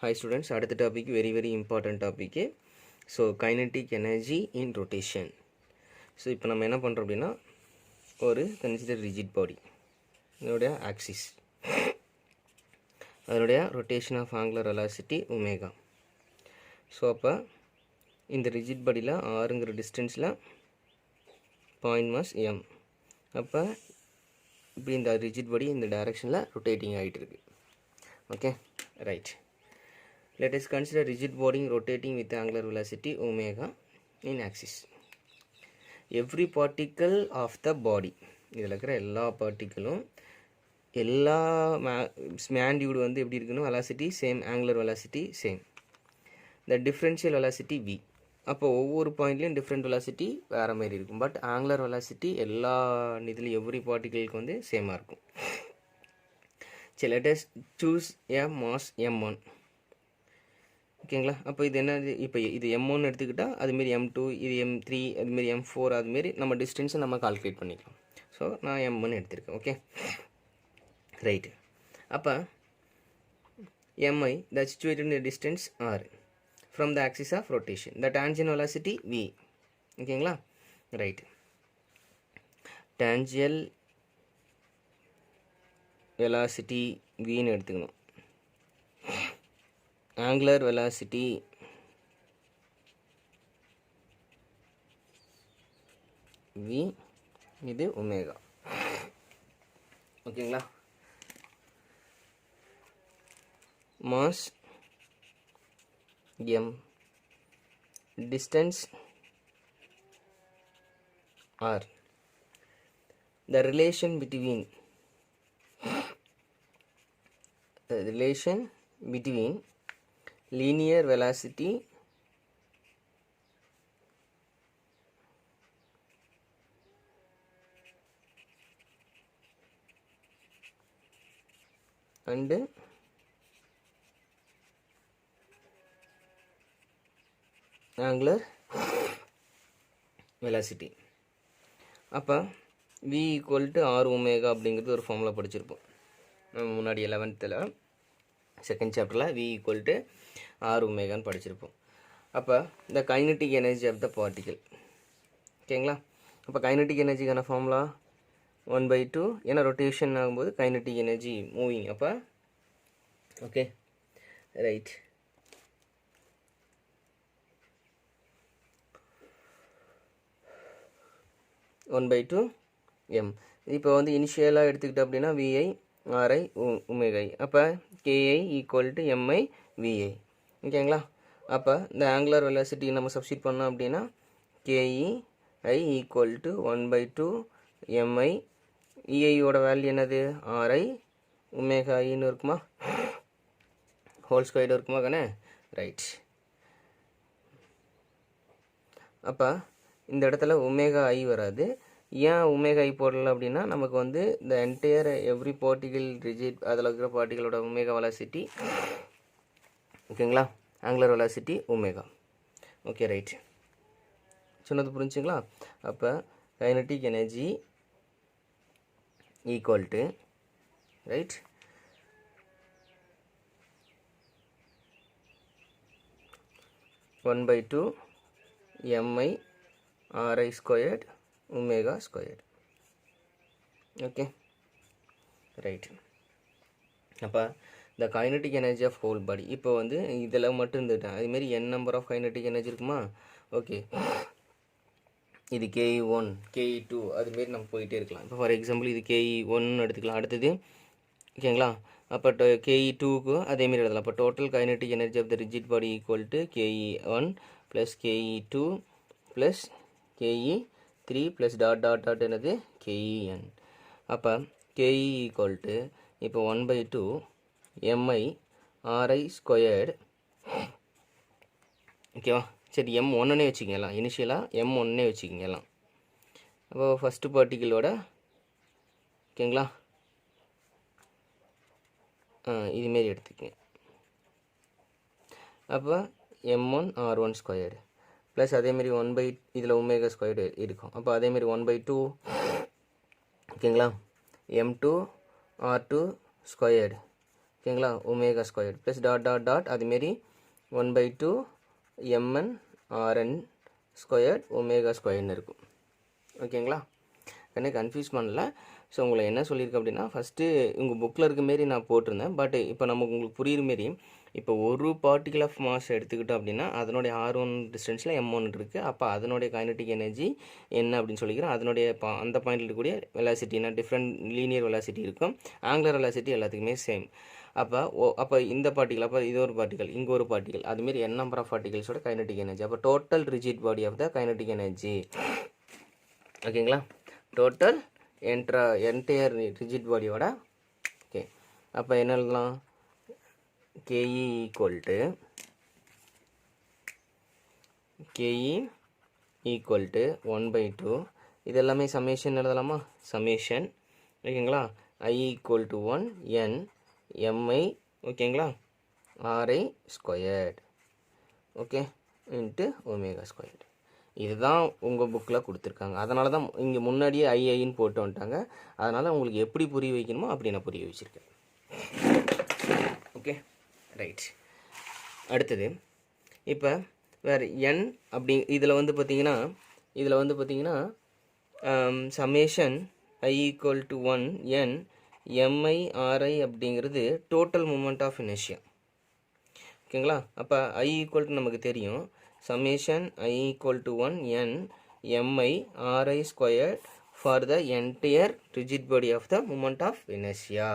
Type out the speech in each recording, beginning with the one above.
Hi students, அடுத்த topic very important topic. So kinetic energy in rotation. So இப்போ நம்ம என்ன பண்ணுறோம் அப்படின்னா ஒரு consider rigid body இதனுடைய axis அதனுடைய rotation of angular velocity omega. So அப்போ இந்த rigid bodyல ஆறுங்கிற டிஸ்டன்ஸில் பாயிண்ட் மாஸ் m. அப்போ இப்படி இந்த rigid body இந்த டைரக்ஷனில் ரொட்டேட்டிங் ஆகிட்டு இருக்கு. Okay right. Let us consider rigid body rotating with angular velocity omega in axis. Every particle of the body, இதில் இருக்கிற எல்லா பார்ட்டிகளும் எல்லா மேண்டியூடு வந்து எப்படி இருக்குன்னு velocity same, angular velocity same, the differential velocity v. அப்போ ஒவ்வொரு பாயிண்ட்லேயும் டிஃப்ரெண்ட் வெலாசிட்டி வேறு மாதிரி இருக்கும். பட் ஆங்குலர் வெலாசிட்டி எல்லா இதில் எவ்ரி பார்ட்டிகளுக்கு வந்து சேமாக இருக்கும். சரி, let us choose a mass m1. ஓகேங்களா? அப்போ இது என்னது, இப்போ இது m1 எடுத்துக்கிட்டால் அதுமாரி m2, இது m3, அதுமாரி m4, அதுமாரி நம்ம டிஸ்டன்ஸை நம்ம கால்குலேட் பண்ணிக்கலாம். ஸோ நான் m1 எடுத்திருக்கேன். Okay right. அப்போ mi the situated in the distance r from the axis of rotation, the tangent velocity v. ஓகேங்களா? ரைட்டு. tangential velocity vன்னு எடுத்துக்கணும். angular velocity v, இது ஒமேகா. ஓகேங்களா? Mass m, distance r. The relation between linear velocity and angular velocity. அப்போ v equal to r omega அப்படிங்கிறது ஒரு formula படிச்சிருப்போம் நம்ம முன்னாடி 11th செகண்ட் சாப்டரில் v equal to r ஒமேகான்னு படிச்சிருப்போம். அப்போ இந்த kinetic energy of the particle. ஓகேங்களா? அப்போ கைனட்டிக் எனர்ஜிக்கான ஃபார்முலா 1/2, ஏன்னா ரொட்டேஷன் ஆகும்போது கைனட்டிக் எனர்ஜி மூவிங். அப்போ okay right. One by two M. இப்போ வந்து இனிஷியலாக எடுத்துக்கிட்டோம் அப்படின்னா விஐ ஆர்ஐ ஒமேகை. அப்போ KI equal to MI VI. ஓகேங்களா? அப்போ இந்த ஆங்குலர் வெலாசிட்டி நம்ம சப்ஸ்டிட் பண்ணோம் அப்படின்னா கேஇஐ ஈக்குவல் டு 1/2 எம்ஐ. இஐயோட வேல்யூ என்னது, ஆர்ஐ ஒமேகா ஐன்னு இருக்குமா, ஹோல் ஸ்கொயர்டு இருக்குமா கண்ணே? ரைட். அப்போ இந்த இடத்துல ஒமேகா ஐ வராது. ஏன் ஒமேகா ஐ போடல அப்படின்னா நமக்கு வந்து இந்த என்டையர் எவ்ரி பார்ட்டிகல் ரிஜிட் அதில் இருக்கிற பார்ட்டிகளோட ஒமேகா வெலாசிட்டி, ஓகேங்களா, angular velocity omega. Okay right. சொன்னது புரிஞ்சுங்களா? அப்போ kinetic energy equal to right 1/2 mi ri squared omega squared. Okay right. அப்போ the kinetic energy of whole body. இப்போ வந்து இதில் மட்டும் இருந்துட்டேன், அதுமாரி n number of kinetic energy இருக்குமா? ஓகே, இது KE1 KE2 அதுமாரி நம்ம போயிட்டே இருக்கலாம். இப்போ ஃபார் எக்ஸாம்பிள் இது KE1 எடுத்துக்கலாம். அடுத்தது ஓகேங்களா? அப்போ KE2க்கு அதேமாரி எழுதலாம். அப்போ total kinetic energy of the rigid body equal to KE1 plus KE2 plus KE3 plus dot என்னது KEN. அப்போ KE ஈக்குவல் டு இப்போ 1/2 MI RI ஸ்கொயர்டு. ஓகேவா? சரி, M1னே வச்சுக்கலாம். இனிஷியலாக M1னே வச்சுக்கலாம். அப்போ ஃபஸ்ட்டு பார்ட்டிகளோட ஓகேங்களா இதுமாரி எடுத்துக்கங்க. அப்போ M1 R1 ஸ்கொயர்டு ப்ளஸ் அதேமாரி இதில் ஒமேகா ஸ்கொயர்டு இருக்கும். அப்போ அதேமாரி 1/2 ஓகேங்களா M2 R2 ஸ்கொயர்டு ஓகேங்களா, omega squared plus dot dot dot அதுமாரி 1/2 mn rn ஸ்கொயர்ட் ஒமேகா ஸ்கொயர்னு இருக்கும். ஓகேங்களா, கண்ணே கன்ஃபியூஸ் பண்ணல. ஸோ உங்களை என்ன சொல்லியிருக்கேன் அப்படின்னா, ஃபஸ்ட்டு உங்கள் புக்கில் இருக்க மாரி நான் போட்டிருந்தேன். பட் இப்போ நமக்கு உங்களுக்கு புரியுற மாரி இப்போ ஒரு பார்ட்டிகல் ஆஃப் மாஸ் எடுத்துக்கிட்டோம் அப்படின்னா அதனுடைய r1 டிஸ்டன்ஸில் m1 இருக்குது. அப்போ அதனுடைய கைனடிக் எனர்ஜி என்ன அப்படின்னு சொல்லிக்கிறோம். அதனுடைய அந்த பாயிண்டில் இருக்கக்கூடிய வெலாசிட்டினா டிஃப்ரெண்ட் லீனியர் வெலாசிட்டி இருக்கும். ஆங்குலர் வெலாசிட்டி எல்லாத்துக்குமே சேம். அப்போ இந்த பார்ட்டிகல், அப்போ இது ஒரு பார்ட்டிகல், இங்கே ஒரு பார்ட்டிகல், அதுமாரி n நம்பர் ஆஃப் பார்ட்டிகல்ஸோட கைனடிக் எனர்ஜி. அப்போ total rigid body of the kinetic energy. ஓகேங்களா, டோட்டல் என்டையர் ரிஜிட் பாடியோட. ஓகே, அப்போ என்ன எழுதலாம், KE ஈக்குவல் டு 1/2 இது எல்லாமே சமேஷன் எழுதலாமா, சமேஷன். ஓகேங்களா, I equal to 1 n mi ஓகேங்களா RI squared okay into omega squared. இதுதான் உங்கள் புக்கில் கொடுத்துருக்காங்க. அதனால தான் இங்கே முன்னாடியே ஐன்னு போட்டு வந்துட்டாங்க. அதனால் உங்களுக்கு எப்படி புரிய வைக்கணுமோ அப்படி நான் புரிய வச்சுருக்கேன். Okay right. அடுத்தது இப்போ வேறு என் அப்படி இதில் வந்து பார்த்திங்கன்னா summation I equal to 1 n mi RI அப்படிங்கிறது டோட்டல் மூமெண்ட் ஆஃப் இனர்ஷியா. ஓகேங்களா, அப்போ I ஈக்குவல் டு நமக்கு தெரியும், summation I equal to 1 n mi RI square for the entire rigid body of the moment of inertia.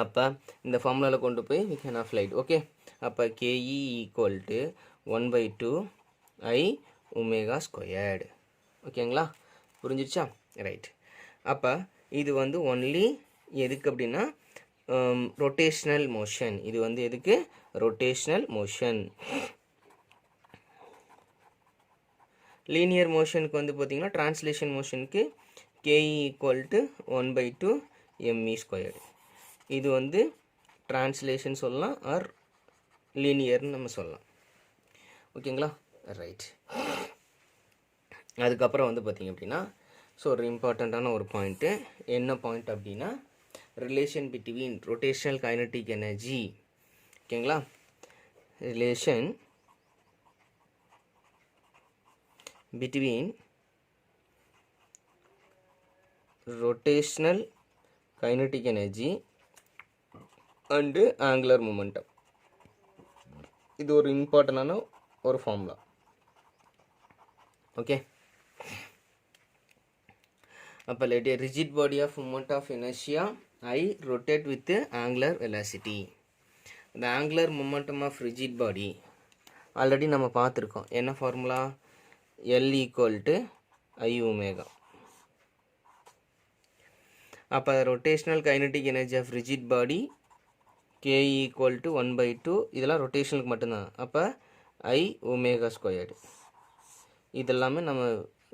அப்போ இந்த ஃபார்முலாவில் கொண்டு போய் we can apply it. Okay, அப்போ KE equal to 1/2 I omega squared. ஓகேங்களா, புரிஞ்சிடுச்சா, right. அப்போ இது வந்து ஒன்லி எதுக்கு அப்படின்னா ரொட்டேஷ்னல் மோஷன். இது வந்து எதுக்கு, ரொட்டேஷ்னல் மோஷன். லீனியர் மோஷனுக்கு வந்து பார்த்திங்கன்னா ட்ரான்ஸ்லேஷன் மோஷனுக்கு KE equal to 1/2 ME squared. இது வந்து ட்ரான்ஸ்லேஷன் சொல்லலாம் ஆர் லீனியர்னு நம்ம சொல்லலாம். ஓகேங்களா, ரைட். அதுக்கப்புறம் வந்து பார்த்திங்க அப்படின்னா ஸோ ஒரு இம்பார்ட்டண்ட்டான ஒரு பாயிண்ட்டு, என்ன பாயிண்ட் அப்படின்னா relation between rotational kinetic energy. ஓகேங்களா, relation between rotational kinetic energy and angular momentum. இது ஒரு இம்பார்ட்டண்டான ஒரு ஃபார்முலா. ஓகே, அப்போ let a rigid body of moment of inertia I rotate with angular velocity. the angular momentum of rigid body already நம்ம பார்த்துருக்கோம். என்ன formula, L equal to I omega. அப்போ rotational kinetic energy of rigid body KE equal to 1/2. இதெல்லாம் ரொட்டேஷனுக்கு மட்டும்தான். அப்போ I omega squared. இதெல்லாமே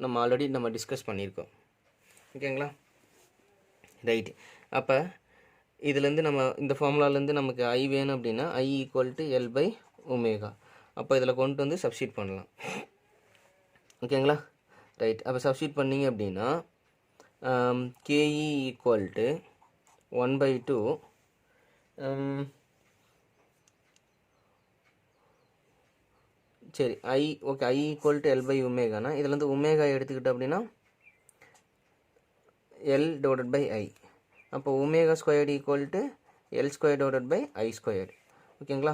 நம்ம already நம்ம டிஸ்கஸ் பண்ணியிருக்கோம். ஓகேங்களா, ரைட். அப்போ இதுலேருந்து நம்ம இந்த ஃபார்முலாலேருந்து நமக்கு I வேணும் அப்படின்னா I ஈக்குவல் டு L/ஒமேகா. அப்போ இதில் கொண்டு வந்து சப்ஸ்டியூட் பண்ணலாம். ஓகேங்களா, ரைட். அப்போ சப்ஸ்டியூட் பண்ணிங்க அப்படின்னா KE ஈக்குவல் டு 1/2 சரி ஓகே I ஈக்குவல் டு L/ஒமேகானா இதுலேருந்து ஒமேகா எடுத்துக்கிட்டோம் அப்படின்னா L/I. அப்போ omega squared equal to L square squared. ஓகேங்களா,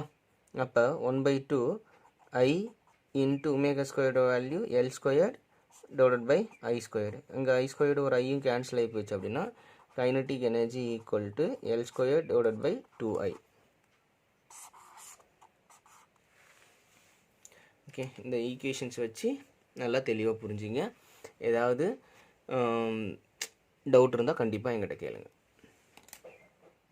அப்போ 1/2 I into omega squared value L square squared. இங்கே I ஸ்கொயர்டு ஒரு ஐயும் கேன்சல் ஆகி போச்சு அப்படின்னா kinetic energy equal to L square. Okay, இந்த ஈக்குவேஷன்ஸ் வச்சு நல்லா தெளிவாக புரிஞ்சுங்க. ஏதாவது டவுட் இருந்தால் கண்டிப்பாக என்கிட்ட கேளுங்க.